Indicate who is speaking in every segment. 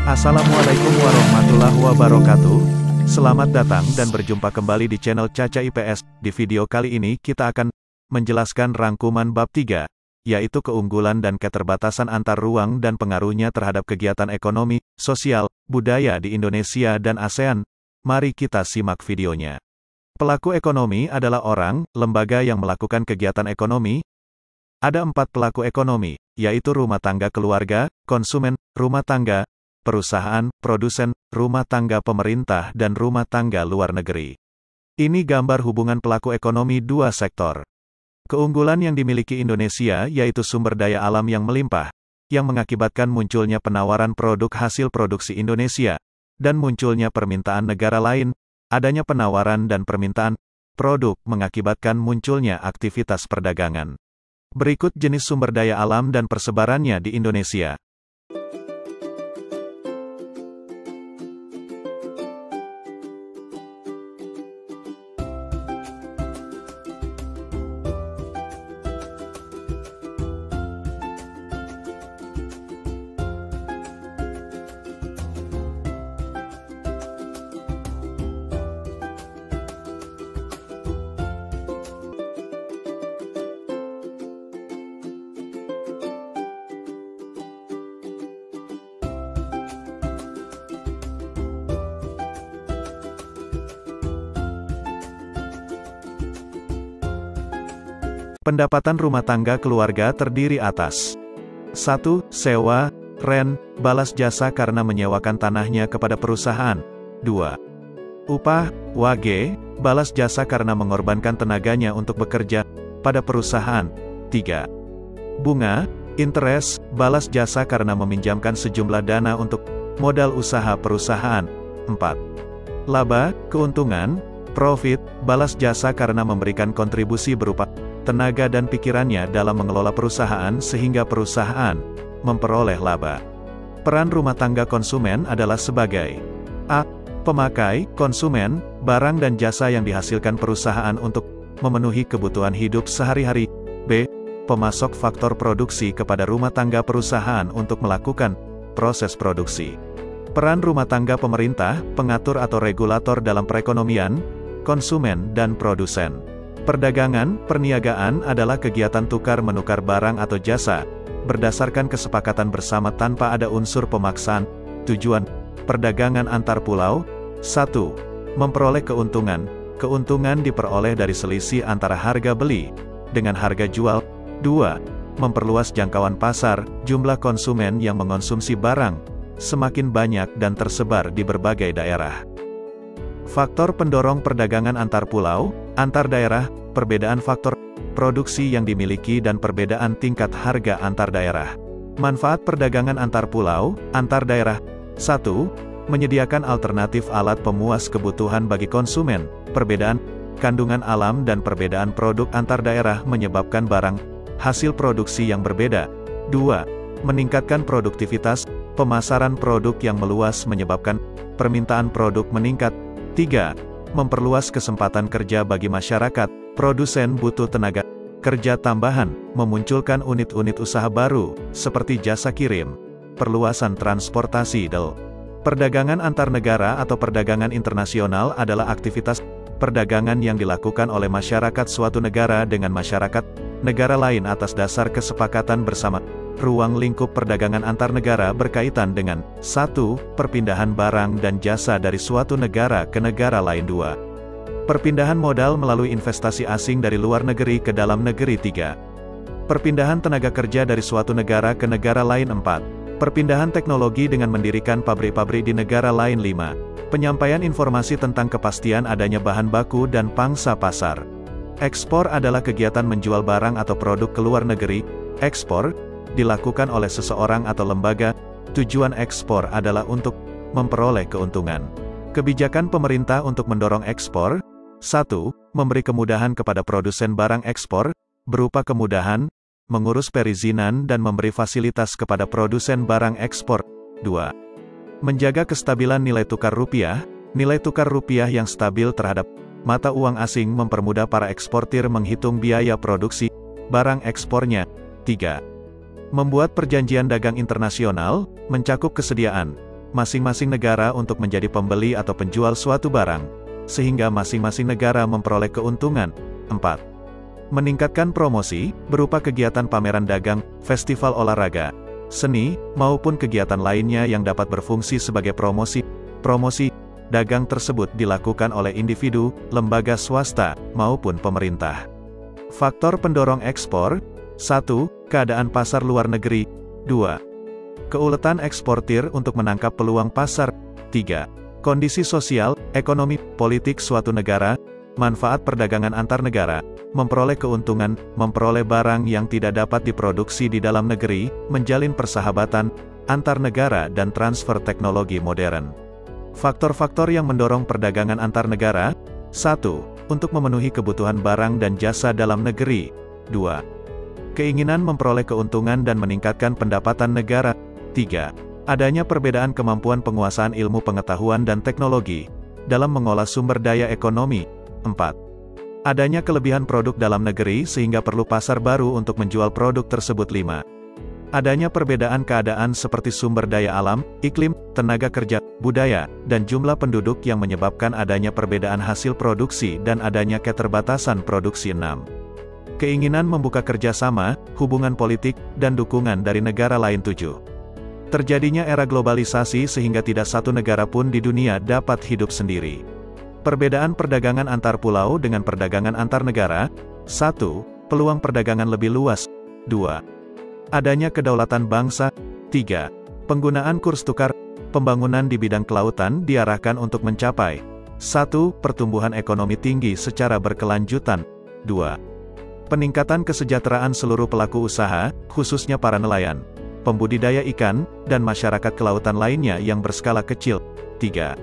Speaker 1: Assalamualaikum warahmatullahi wabarakatuh. Selamat datang dan berjumpa kembali di channel Caca IPS. Di video kali ini kita akan menjelaskan rangkuman bab 3, yaitu keunggulan dan keterbatasan antar ruang dan pengaruhnya terhadap kegiatan ekonomi, sosial, budaya di Indonesia dan ASEAN. Mari kita simak videonya. Pelaku ekonomi adalah orang, lembaga yang melakukan kegiatan ekonomi. Ada 4 pelaku ekonomi, yaitu rumah tangga keluarga, konsumen, rumah tangga, perusahaan, produsen, rumah tangga pemerintah dan rumah tangga luar negeri. Ini gambar hubungan pelaku ekonomi 2 sektor. Keunggulan yang dimiliki Indonesia yaitu sumber daya alam yang melimpah, yang mengakibatkan munculnya penawaran produk hasil produksi Indonesia, dan munculnya permintaan negara lain. Adanya penawaran dan permintaan produk mengakibatkan munculnya aktivitas perdagangan. Berikut jenis sumber daya alam dan persebarannya di Indonesia. Pendapatan rumah tangga keluarga terdiri atas 1. Sewa, rent, balas jasa karena menyewakan tanahnya kepada perusahaan. 2. Upah, wage, balas jasa karena mengorbankan tenaganya untuk bekerja pada perusahaan. 3. Bunga, interest, balas jasa karena meminjamkan sejumlah dana untuk modal usaha perusahaan. 4. Laba, keuntungan, profit, balas jasa karena memberikan kontribusi berupa tenaga dan pikirannya dalam mengelola perusahaan sehingga perusahaan memperoleh laba. Peran rumah tangga konsumen adalah sebagai A. Pemakai, konsumen, barang dan jasa yang dihasilkan perusahaan untuk memenuhi kebutuhan hidup sehari-hari. B. Pemasok faktor produksi kepada rumah tangga perusahaan untuk melakukan proses produksi. Peran rumah tangga pemerintah, pengatur atau regulator dalam perekonomian, konsumen dan produsen. Perdagangan, perniagaan adalah kegiatan tukar-menukar barang atau jasa, berdasarkan kesepakatan bersama tanpa ada unsur pemaksaan. Tujuan perdagangan antar pulau: 1. Memperoleh keuntungan. Keuntungan diperoleh dari selisih antara harga beli dengan harga jual. 2. Memperluas jangkauan pasar, jumlah konsumen yang mengonsumsi barang semakin banyak dan tersebar di berbagai daerah. Faktor pendorong perdagangan antar pulau, antar daerah, perbedaan faktor produksi yang dimiliki dan perbedaan tingkat harga antar daerah. Manfaat perdagangan antar pulau, antar daerah: 1. Menyediakan alternatif alat pemuas kebutuhan bagi konsumen. Perbedaan kandungan alam dan perbedaan produk antar daerah menyebabkan barang hasil produksi yang berbeda. 2. Meningkatkan produktivitas, pemasaran produk yang meluas menyebabkan permintaan produk meningkat. 3. Memperluas kesempatan kerja bagi masyarakat, produsen butuh tenaga kerja tambahan, memunculkan unit-unit usaha baru, seperti jasa kirim, perluasan transportasi. Perdagangan antar negara atau perdagangan internasional adalah aktivitas perdagangan yang dilakukan oleh masyarakat suatu negara dengan masyarakat negara lain atas dasar kesepakatan bersama. Ruang lingkup perdagangan antar negara berkaitan dengan 1. Perpindahan barang dan jasa dari suatu negara ke negara lain. 2. Perpindahan modal melalui investasi asing dari luar negeri ke dalam negeri. 3. Perpindahan tenaga kerja dari suatu negara ke negara lain. 4. Perpindahan teknologi dengan mendirikan pabrik-pabrik di negara lain. 5. Penyampaian informasi tentang kepastian adanya bahan baku dan pangsa pasar. Ekspor adalah kegiatan menjual barang atau produk ke luar negeri. Ekspor dilakukan oleh seseorang atau lembaga. Tujuan ekspor adalah untuk memperoleh keuntungan. Kebijakan pemerintah untuk mendorong ekspor: 1. Memberi kemudahan kepada produsen barang ekspor, berupa kemudahan mengurus perizinan dan memberi fasilitas kepada produsen barang ekspor. 2. Menjaga kestabilan nilai tukar rupiah. Nilai tukar rupiah yang stabil terhadap mata uang asing mempermudah para eksportir menghitung biaya produksi barang ekspornya. 3. Membuat perjanjian dagang internasional, mencakup kesediaan, masing-masing negara untuk menjadi pembeli atau penjual suatu barang, sehingga masing-masing negara memperoleh keuntungan. 4. Meningkatkan promosi, berupa kegiatan pameran dagang, festival olahraga, seni, maupun kegiatan lainnya yang dapat berfungsi sebagai promosi. Promosi dagang tersebut dilakukan oleh individu, lembaga swasta, maupun pemerintah. Faktor pendorong ekspor. 1. Keadaan pasar luar negeri. 2. Keuletan eksportir untuk menangkap peluang pasar. 3. Kondisi sosial, ekonomi, politik suatu negara, manfaat perdagangan antar negara, memperoleh keuntungan, memperoleh barang yang tidak dapat diproduksi di dalam negeri, menjalin persahabatan antar negara dan transfer teknologi modern. Faktor-faktor yang mendorong perdagangan antar negara. 1. Untuk memenuhi kebutuhan barang dan jasa dalam negeri. 2. Keinginan memperoleh keuntungan dan meningkatkan pendapatan negara. 3. Adanya perbedaan kemampuan penguasaan ilmu pengetahuan dan teknologi dalam mengolah sumber daya ekonomi. 4. Adanya kelebihan produk dalam negeri sehingga perlu pasar baru untuk menjual produk tersebut. 5. Adanya perbedaan keadaan seperti sumber daya alam, iklim, tenaga kerja, budaya, dan jumlah penduduk yang menyebabkan adanya perbedaan hasil produksi dan adanya keterbatasan produksi. 6. Keinginan membuka kerjasama, hubungan politik, dan dukungan dari negara lain. 7. Terjadinya era globalisasi sehingga tidak satu negara pun di dunia dapat hidup sendiri. Perbedaan perdagangan antar pulau dengan perdagangan antar negara. 1. Peluang perdagangan lebih luas. 2. Adanya kedaulatan bangsa. 3. Penggunaan kurs tukar. Pembangunan di bidang kelautan diarahkan untuk mencapai 1. Pertumbuhan ekonomi tinggi secara berkelanjutan. 2. Peningkatan kesejahteraan seluruh pelaku usaha, khususnya para nelayan, pembudidaya ikan, dan masyarakat kelautan lainnya yang berskala kecil. 3.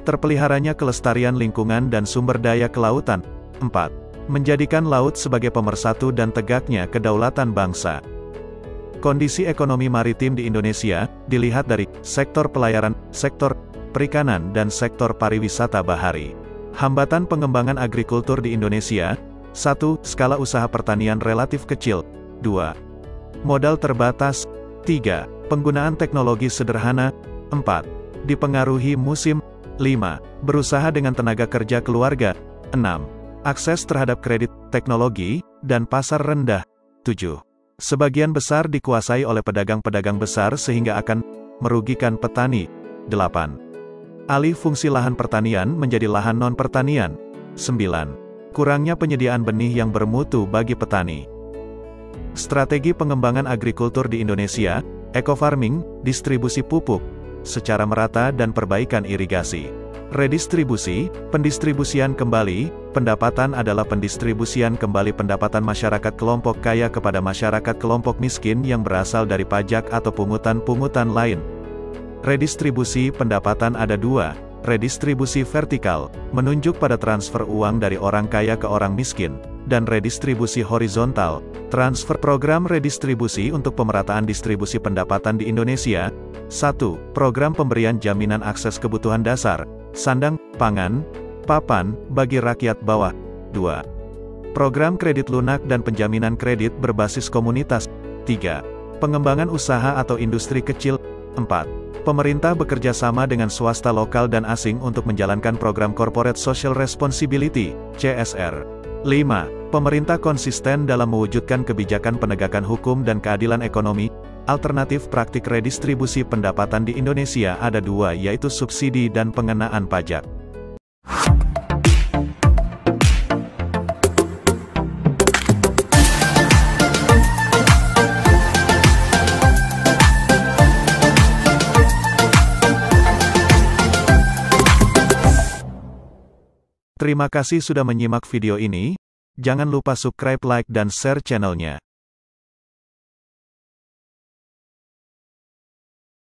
Speaker 1: Terpeliharanya kelestarian lingkungan dan sumber daya kelautan. 4. Menjadikan laut sebagai pemersatu dan tegaknya kedaulatan bangsa. Kondisi ekonomi maritim di Indonesia dilihat dari sektor pelayaran, sektor perikanan, dan sektor pariwisata bahari. Hambatan pengembangan agrikultur di Indonesia. 1. Skala usaha pertanian relatif kecil. 2. Modal terbatas. 3. Penggunaan teknologi sederhana. 4. Dipengaruhi musim. 5. Berusaha dengan tenaga kerja keluarga. 6. Akses terhadap kredit, teknologi, dan pasar rendah. 7. Sebagian besar dikuasai oleh pedagang-pedagang besar sehingga akan merugikan petani. 8. Alih fungsi lahan pertanian menjadi lahan non-pertanian. 9. Kurangnya penyediaan benih yang bermutu bagi petani. Strategi pengembangan agrikultur di Indonesia, eco-farming, distribusi pupuk secara merata dan perbaikan irigasi. Redistribusi, pendistribusian kembali, pendapatan adalah pendistribusian kembali pendapatan masyarakat kelompok kaya kepada masyarakat kelompok miskin yang berasal dari pajak atau pungutan-pungutan lain. Redistribusi pendapatan ada dua. Redistribusi vertikal, menunjuk pada transfer uang dari orang kaya ke orang miskin, dan redistribusi horizontal, transfer. Program redistribusi untuk pemerataan distribusi pendapatan di Indonesia. 1. Program pemberian jaminan akses kebutuhan dasar, sandang, pangan, papan, bagi rakyat bawah. 2. Program kredit lunak dan penjaminan kredit berbasis komunitas. 3. Pengembangan usaha atau industri kecil. 4. Pemerintah bekerja sama dengan swasta lokal dan asing untuk menjalankan program Corporate Social Responsibility, CSR. 5. Pemerintah konsisten dalam mewujudkan kebijakan penegakan hukum dan keadilan ekonomi. Alternatif praktik redistribusi pendapatan di Indonesia ada dua, yaitu subsidi dan pengenaan pajak. Terima kasih sudah menyimak video ini. Jangan lupa subscribe, like, dan share channelnya.